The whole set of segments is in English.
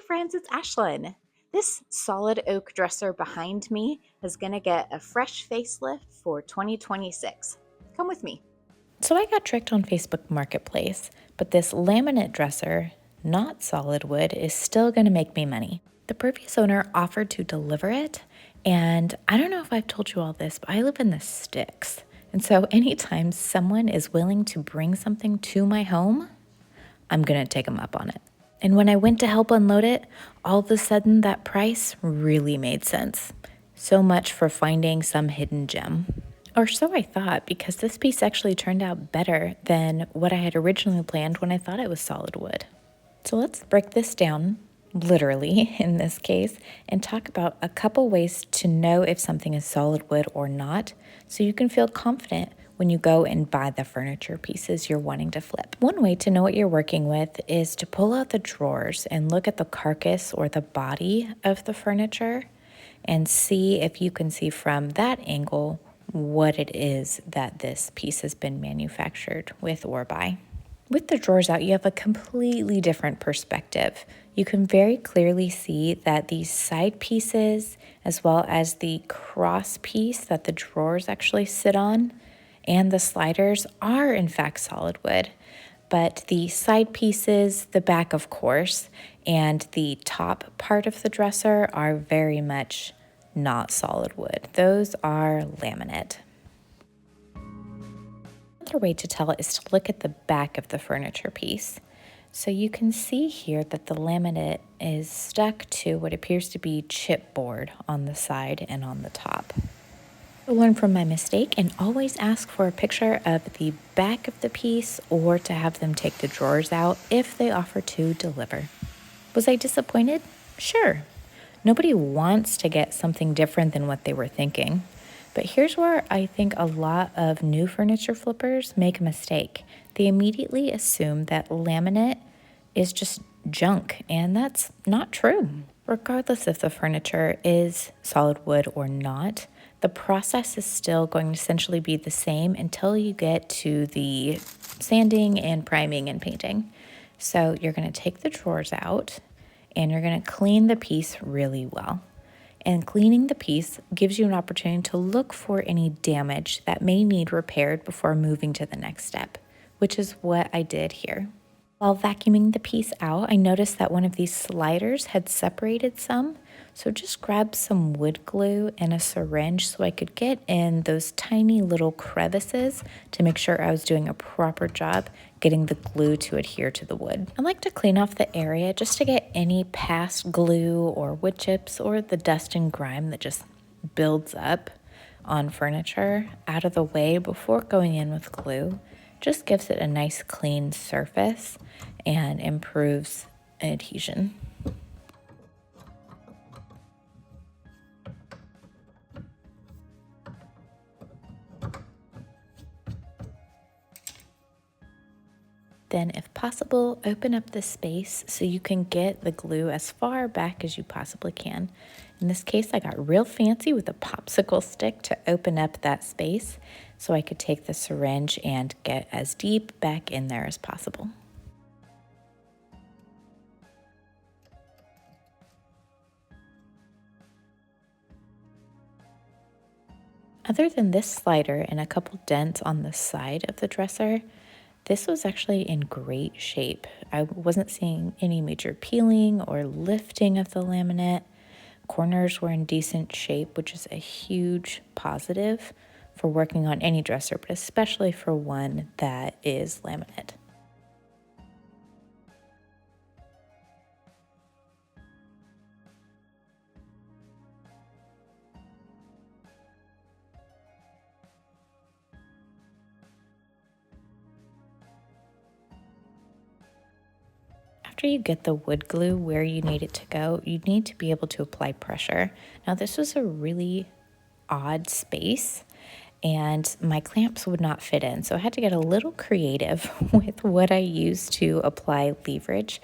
friends, it's Ashlyn. This solid oak dresser behind me is going to get a fresh facelift for 2026. Come with me. So I got tricked on Facebook Marketplace, but this laminate dresser, not solid wood, is still going to make me money. The previous owner offered to deliver it, and I don't know if I've told you all this, but I live in the sticks. And so anytime someone is willing to bring something to my home, I'm going to take them up on it. And when I went to help unload it, all of a sudden that price really made sense. So much for finding some hidden gem. Or so I thought, because this piece actually turned out better than what I had originally planned when I thought it was solid wood. So let's break this down, literally in this case, and talk about a couple ways to know if something is solid wood or not, so you can feel confident when you go and buy the furniture pieces you're wanting to flip. One way to know what you're working with is to pull out the drawers and look at the carcass or the body of the furniture and see if you can see from that angle what it is that this piece has been manufactured with or by. With the drawers out, you have a completely different perspective. You can very clearly see that these side pieces, as well as the cross piece that the drawers actually sit on, and the sliders are in fact solid wood. But the side pieces, the back of course, and the top part of the dresser are very much not solid wood. Those are laminate. Another way to tell it is to look at the back of the furniture piece. So you can see here that the laminate is stuck to what appears to be chipboard on the side and on the top. I learn from my mistake and always ask for a picture of the back of the piece or to have them take the drawers out if they offer to deliver. Was I disappointed? Sure. Nobody wants to get something different than what they were thinking. But here's where I think a lot of new furniture flippers make a mistake. They immediately assume that laminate is just junk, and that's not true. Regardless if the furniture is solid wood or not, the process is still going to essentially be the same until you get to the sanding and priming and painting. So you're going to take the drawers out and you're going to clean the piece really well. And cleaning the piece gives you an opportunity to look for any damage that may need repaired before moving to the next step, which is what I did here. While vacuuming the piece out, I noticed that one of these sliders had separated some, so just grabbed some wood glue and a syringe so I could get in those tiny little crevices to make sure I was doing a proper job getting the glue to adhere to the wood. I like to clean off the area just to get any past glue or wood chips or the dust and grime that just builds up on furniture out of the way before going in with glue. Just gives it a nice clean surface and improves adhesion. Then, if possible, open up the space so you can get the glue as far back as you possibly can. In this case, I got real fancy with a popsicle stick to open up that space so I could take the syringe and get as deep back in there as possible. Other than this slider and a couple dents on the side of the dresser, this was actually in great shape. I wasn't seeing any major peeling or lifting of the laminate. Corners were in decent shape, which is a huge positive for working on any dresser, but especially for one that is laminate. After you get the wood glue where you need it to go, you need to be able to apply pressure. Now, this was a really odd space and my clamps would not fit in, so I had to get a little creative with what I used to apply leverage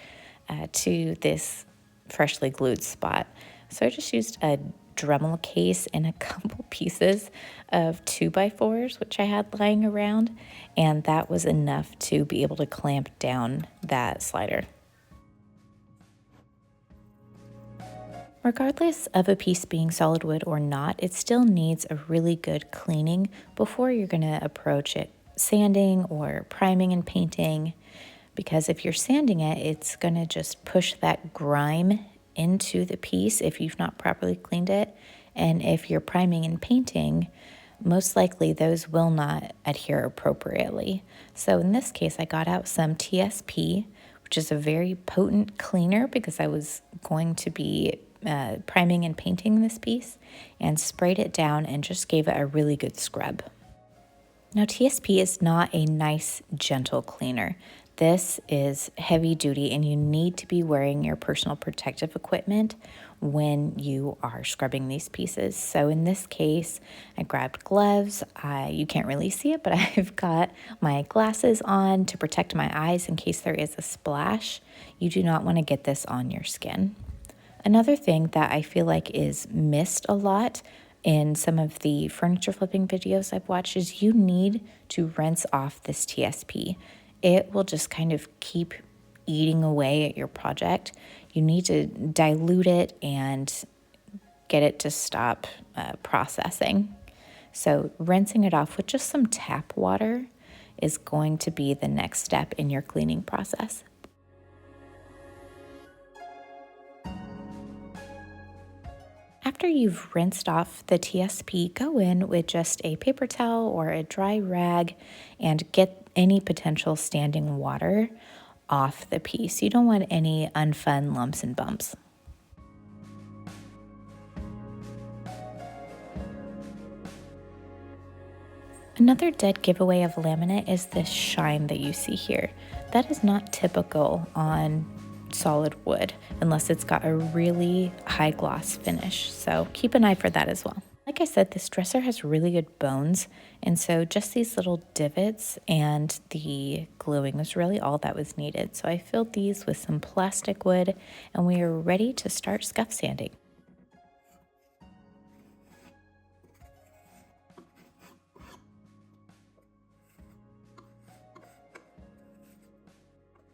to this freshly glued spot. So I just used a Dremel case and a couple pieces of 2x4s, which I had lying around, and that was enough to be able to clamp down that slider. Regardless of a piece being solid wood or not, it still needs a really good cleaning before you're going to approach it sanding or priming and painting, because if you're sanding it, it's going to just push that grime into the piece if you've not properly cleaned it. And if you're priming and painting, most likely those will not adhere appropriately. So in this case, I got out some TSP, which is a very potent cleaner because I was going to be priming and painting this piece, and sprayed it down and just gave it a really good scrub. Now, TSP is not a nice, gentle cleaner. This is heavy duty, and you need to be wearing your personal protective equipment when you are scrubbing these pieces. So in this case, I grabbed gloves. You can't really see it, but I've got my glasses on to protect my eyes in case there is a splash. You do not want to get this on your skin. Another thing that I feel like is missed a lot in some of the furniture flipping videos I've watched is you need to rinse off this TSP. It will just kind of keep eating away at your project. You need to dilute it and get it to stop processing. So rinsing it off with just some tap water is going to be the next step in your cleaning process. After you've rinsed off the TSP, go in with just a paper towel or a dry rag and get any potential standing water off the piece. You don't want any unfun lumps and bumps. Another dead giveaway of laminate is this shine that you see here. That is not typical on solid wood unless it's got a really high gloss finish, so keep an eye for that as well. Like I said, this dresser has really good bones, and so just these little divots and the gluing was really all that was needed. So I filled these with some plastic wood, and we are ready to start scuff sanding.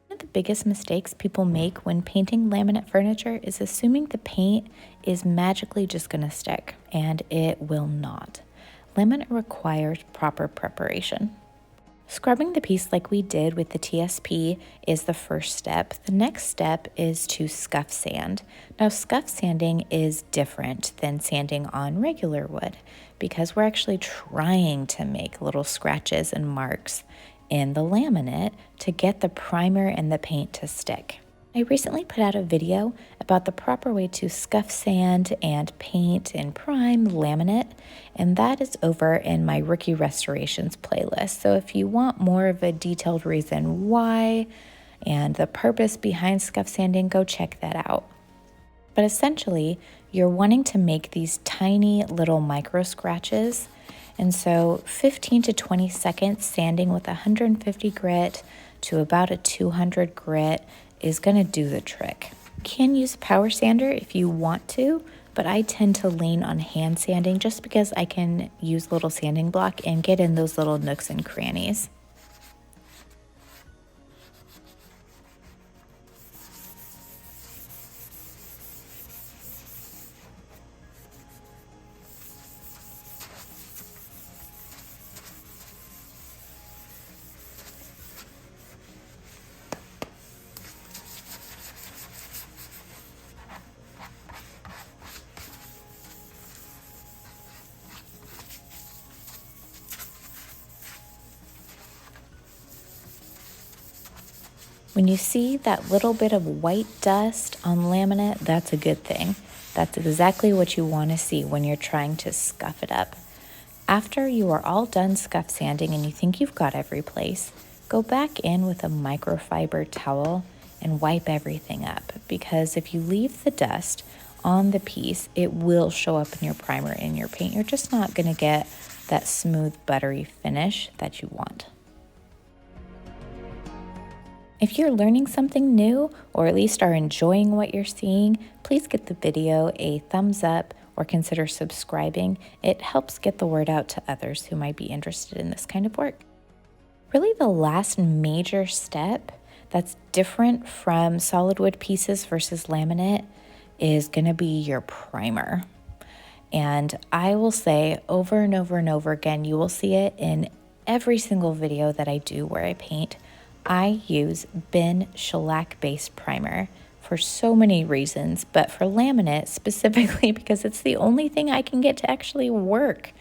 One of the biggest mistakes people make when painting laminate furniture is assuming the paint is magically just going to stick, and it will not. Laminate requires proper preparation. Scrubbing the piece like we did with the TSP is the first step. The next step is to scuff sand. Now, scuff sanding is different than sanding on regular wood because we're actually trying to make little scratches and marks in the laminate to get the primer and the paint to stick. I recently put out a video about the proper way to scuff sand and paint and prime laminate, and that is over in my Rookie Restorations playlist. So if you want more of a detailed reason why and the purpose behind scuff sanding, go check that out. But essentially, you're wanting to make these tiny little micro scratches. And so 15 to 20 seconds sanding with 150 grit to about a 200 grit is going to do the trick. You can use a power sander if you want to, but I tend to lean on hand sanding just because I can use a little sanding block and get in those little nooks and crannies. When you see that little bit of white dust on laminate, that's a good thing. That's exactly what you want to see when you're trying to scuff it up. After you are all done scuff sanding and you think you've got every place, go back in with a microfiber towel and wipe everything up, because if you leave the dust on the piece, it will show up in your primer and your paint. You're just not going to get that smooth, buttery finish that you want. If you're learning something new, or at least are enjoying what you're seeing, please give the video a thumbs up or consider subscribing. It helps get the word out to others who might be interested in this kind of work. Really, the last major step that's different from solid wood pieces versus laminate is going to be your primer. And I will say over and over and over again, you will see it in every single video that I do where I paint. I use Bin Shellac-Based primer for so many reasons, but for laminate specifically because it's the only thing I can get to actually work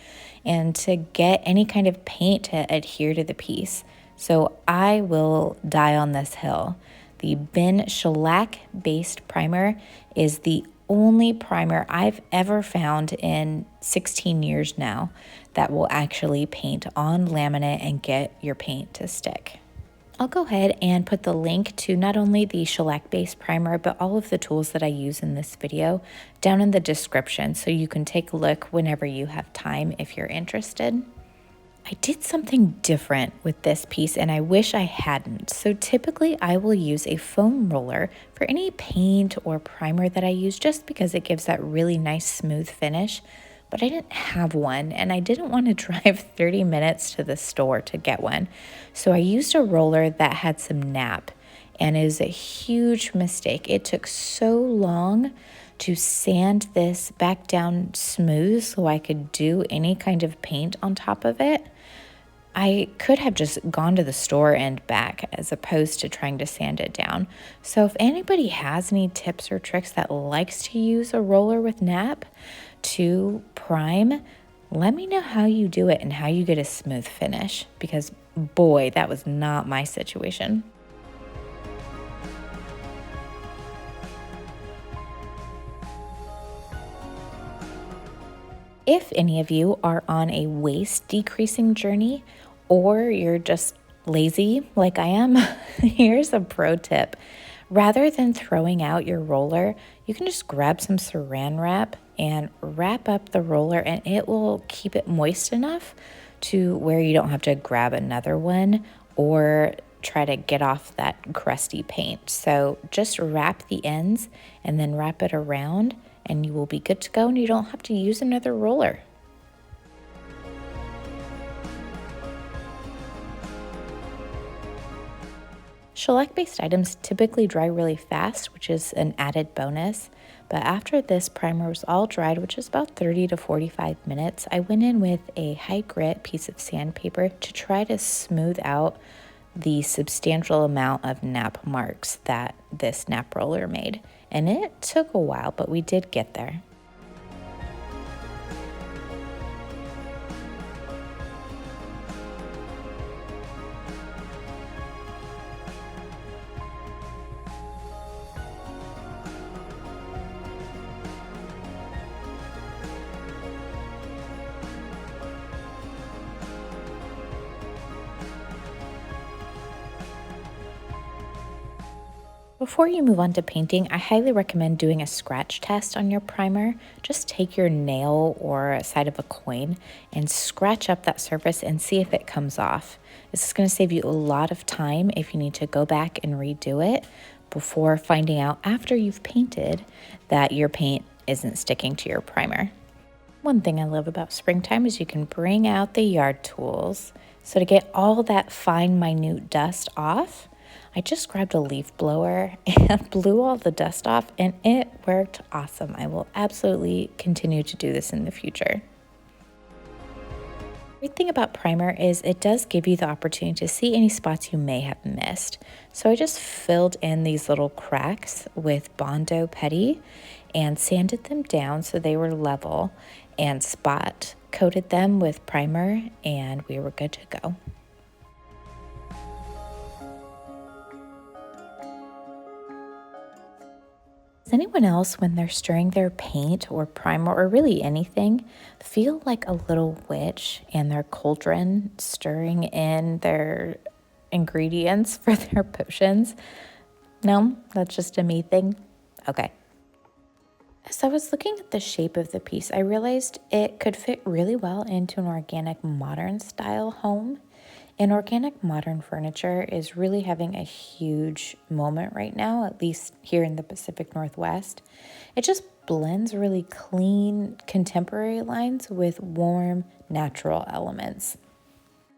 and to get any kind of paint to adhere to the piece. So I will die on this hill. The Bin Shellac-Based primer is the only primer I've ever found in 16 years now that will actually paint on laminate and get your paint to stick. I'll go ahead and put the link to not only the shellac-based primer, but all of the tools that I use in this video down in the description so you can take a look whenever you have time if you're interested. I did something different with this piece and I wish I hadn't. So typically I will use a foam roller for any paint or primer that I use just because it gives that really nice smooth finish. But I didn't have one and I didn't want to drive 30 minutes to the store to get one. So I used a roller that had some nap, and it was a huge mistake. It took so long to sand this back down smooth so I could do any kind of paint on top of it. I could have just gone to the store and back as opposed to trying to sand it down. So if anybody has any tips or tricks that likes to use a roller with nap to prime, let me know how you do it and how you get a smooth finish, because boy, that was not my situation. If any of you are on a waste decreasing journey, or you're just lazy like I am, here's a pro tip. Rather than throwing out your roller, you can just grab some saran wrap and wrap up the roller, and it will keep it moist enough to where you don't have to grab another one or try to get off that crusty paint. So just wrap the ends and then wrap it around and you will be good to go and you don't have to use another roller. Shellac-based items typically dry really fast, which is an added bonus. But after this primer was all dried, which is about 30 to 45 minutes, I went in with a high grit piece of sandpaper to try to smooth out the substantial amount of nap marks that this nap roller made. And it took a while, but we did get there. Before you move on to painting, I highly recommend doing a scratch test on your primer. Just take your nail or a side of a coin and scratch up that surface and see if it comes off. This is going to save you a lot of time if you need to go back and redo it before finding out after you've painted that your paint isn't sticking to your primer. One thing I love about springtime is you can bring out the yard tools. So to get all that fine, minute dust off, I just grabbed a leaf blower and blew all the dust off, and it worked awesome. I will absolutely continue to do this in the future. The great thing about primer is it does give you the opportunity to see any spots you may have missed. So I just filled in these little cracks with Bondo Putty and sanded them down so they were level, and spot coated them with primer, and we were good to go. Does anyone else, when they're stirring their paint or primer or really anything, feel like a little witch in their cauldron stirring in their ingredients for their potions? No, that's just a me thing? Okay. As I was looking at the shape of the piece, I realized it could fit really well into an organic modern style home. And organic modern furniture is really having a huge moment right now, at least here in the Pacific Northwest. It just blends really clean, contemporary lines with warm, natural elements.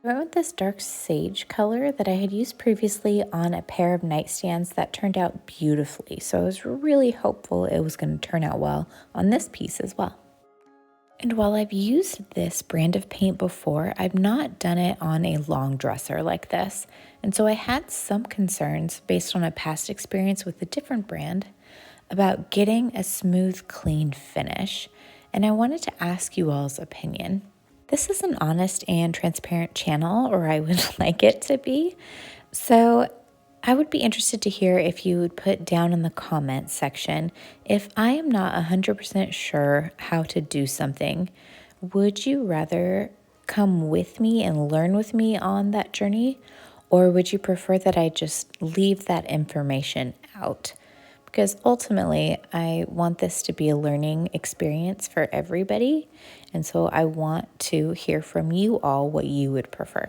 I went with this dark sage color that I had used previously on a pair of nightstands that turned out beautifully. So I was really hopeful it was going to turn out well on this piece as well. And while I've used this brand of paint before, I've not done it on a long dresser like this. And so I had some concerns based on a past experience with a different brand about getting a smooth, clean finish. And I wanted to ask you all's opinion. This is an honest and transparent channel, or I would like it to be. So I would be interested to hear if you would put down in the comments section if I am not 100% sure how to do something. Would you rather come with me and learn with me on that journey, or would you prefer that I just leave that information out? Because ultimately, I want this to be a learning experience for everybody, and so I want to hear from you all what you would prefer.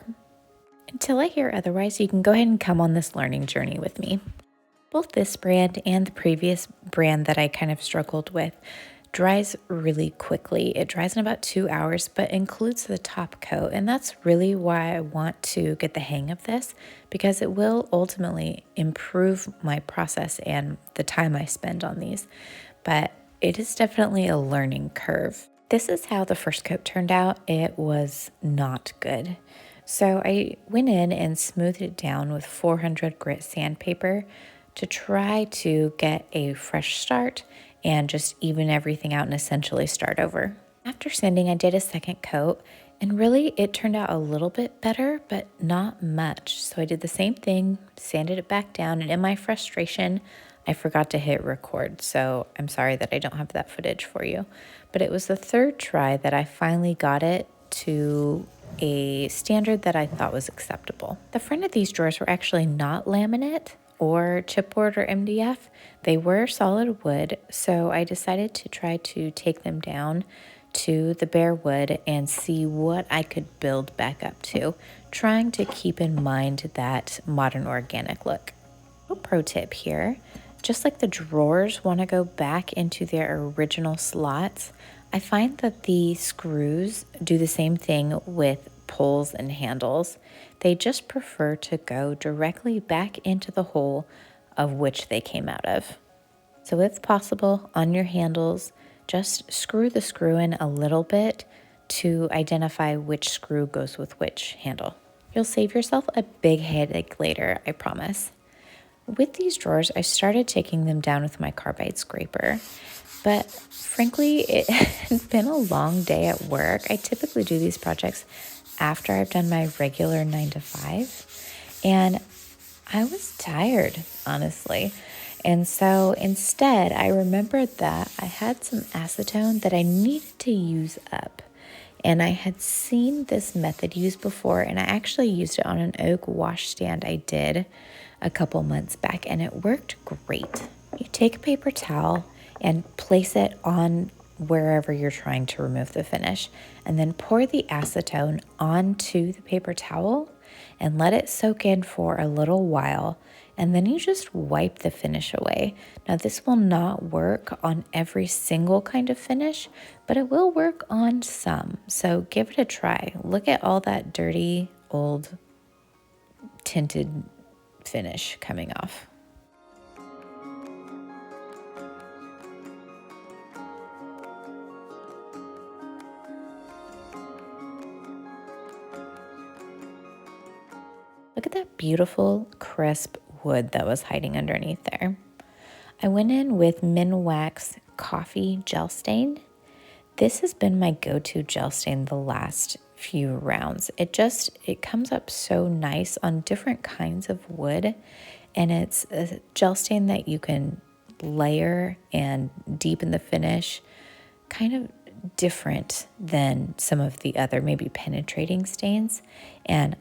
Until I hear otherwise, you can go ahead and come on this learning journey with me. Both this brand and the previous brand that I kind of struggled with dries really quickly. It dries in about 2 hours, but includes the top coat. And that's really why I want to get the hang of this, because it will ultimately improve my process and the time I spend on these. But it is definitely a learning curve. This is how the first coat turned out. It was not good. So I went in and smoothed it down with 400 grit sandpaper to try to get a fresh start and just even everything out and essentially start over. After sanding, I did a second coat, and really it turned out a little bit better, but not much. So I did the same thing, sanded it back down, and in my frustration, I forgot to hit record. So I'm sorry that I don't have that footage for you. But it was the third try that I finally got it to a standard that I thought was acceptable. The front of these drawers were actually not laminate or chipboard or MDF. They were solid wood, so I decided to try to take them down to the bare wood and see what I could build back up to, trying to keep in mind that modern organic look. A pro tip here, just like the drawers want to go back into their original slots, I find that the screws do the same thing with pulls and handles. They just prefer to go directly back into the hole of which they came out of. So if possible, on your handles, just screw the screw in a little bit to identify which screw goes with which handle. You'll save yourself a big headache later, I promise. With these drawers, I started taking them down with my carbide scraper, but frankly, it had been a long day at work. I typically do these projects after I've done my regular 9 to 5, and I was tired, honestly. And so instead, I remembered that I had some acetone that I needed to use up. And I had seen this method used before, and I actually used it on an oak washstand I did a couple months back, and it worked great. You take a paper towel and place it on wherever you're trying to remove the finish, and then pour the acetone onto the paper towel and let it soak in for a little while, and then you just wipe the finish away. Now, this will not work on every single kind of finish, but it will work on some, so give it a try. Look at all that dirty, old, tinted finish coming off. Look at that beautiful, crisp wood that was hiding underneath there. I went in with Minwax Coffee Gel Stain. This has been my go-to gel stain the last few rounds. It comes up so nice on different kinds of wood, and it's a gel stain that you can layer and deepen the finish, kind of different than some of the other maybe penetrating stains, and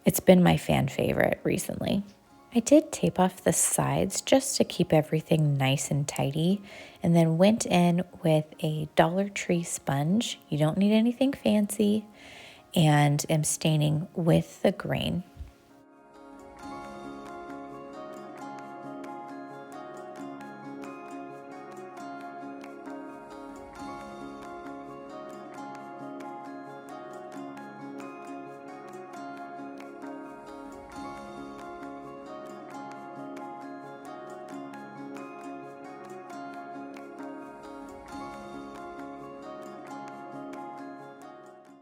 it's been my fan favorite recently. I did tape off the sides just to keep everything nice and tidy, and then went in with a Dollar Tree sponge. You don't need anything fancy, and am staining with the grain.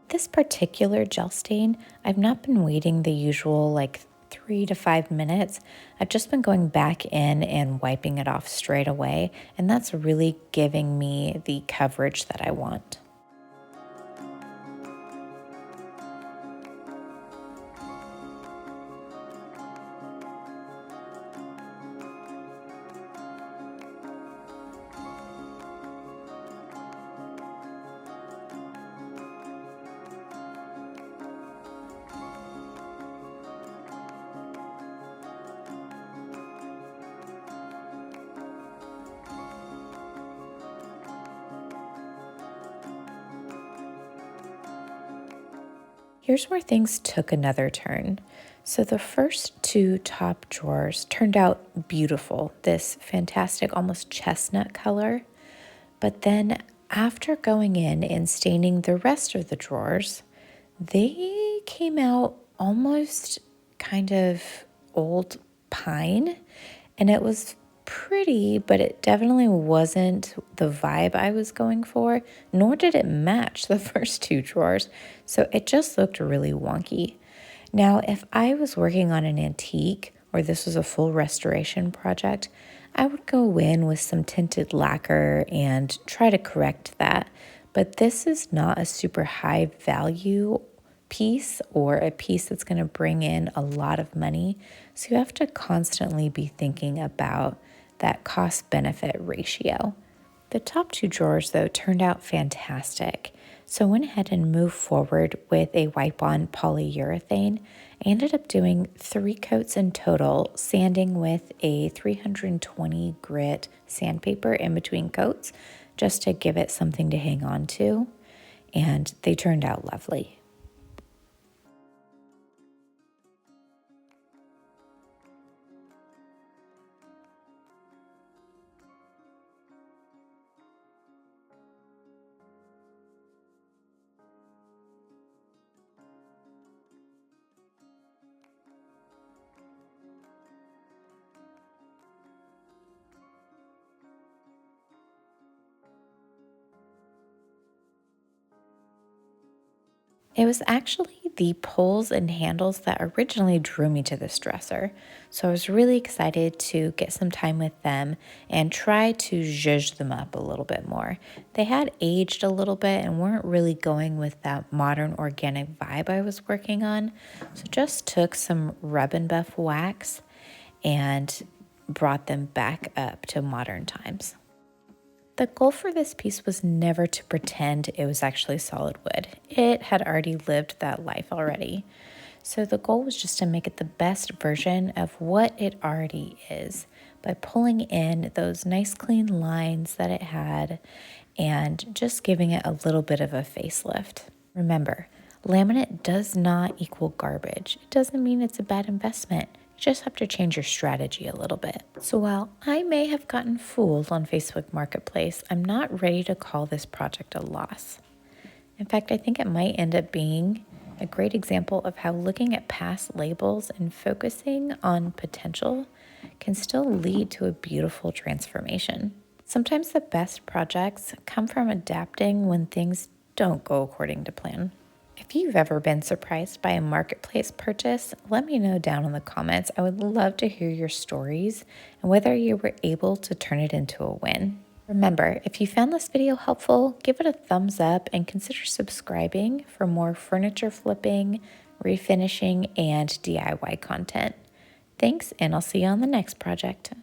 This particular gel stain, I've not been waiting the usual 3 to 5 minutes. I've just been going back in and wiping it off straight away, and that's really giving me the coverage that I want. Here's where things took another turn. So the first two top drawers turned out beautiful, this fantastic, almost chestnut color. But then after going in and staining the rest of the drawers, they came out almost kind of old pine, and it was pretty, but it definitely wasn't the vibe I was going for, nor did it match the first two drawers, so it just looked really wonky. Now, if I was working on an antique or this was a full restoration project, I would go in with some tinted lacquer and try to correct that. But this is not a super high value piece or a piece that's going to bring in a lot of money. So you have to constantly be thinking about that cost benefit ratio. The top two drawers though turned out fantastic. So I went ahead and moved forward with a wipe-on polyurethane. I ended up doing 3 coats in total, sanding with a 320 grit sandpaper in between coats just to give it something to hang on to, and they turned out lovely. It was actually the poles and handles that originally drew me to this dresser, so I was really excited to get some time with them and try to zhuzh them up a little bit more. They had aged a little bit and weren't really going with that modern organic vibe I was working on, so just took some rub and buff wax and brought them back up to modern times. The goal for this piece was never to pretend it was actually solid wood. It had already lived that life already. So the goal was just to make it the best version of what it already is by pulling in those nice clean lines that it had and just giving it a little bit of a facelift. Remember, laminate does not equal garbage. It doesn't mean it's a bad investment. You just have to change your strategy a little bit. So while I may have gotten fooled on Facebook Marketplace, I'm not ready to call this project a loss. In fact, I think it might end up being a great example of how looking at past labels and focusing on potential can still lead to a beautiful transformation. Sometimes the best projects come from adapting when things don't go according to plan. If you've ever been surprised by a marketplace purchase, let me know down in the comments. I would love to hear your stories and whether you were able to turn it into a win. Remember, if you found this video helpful, give it a thumbs up and consider subscribing for more furniture flipping, refinishing, and DIY content. Thanks, and I'll see you on the next project.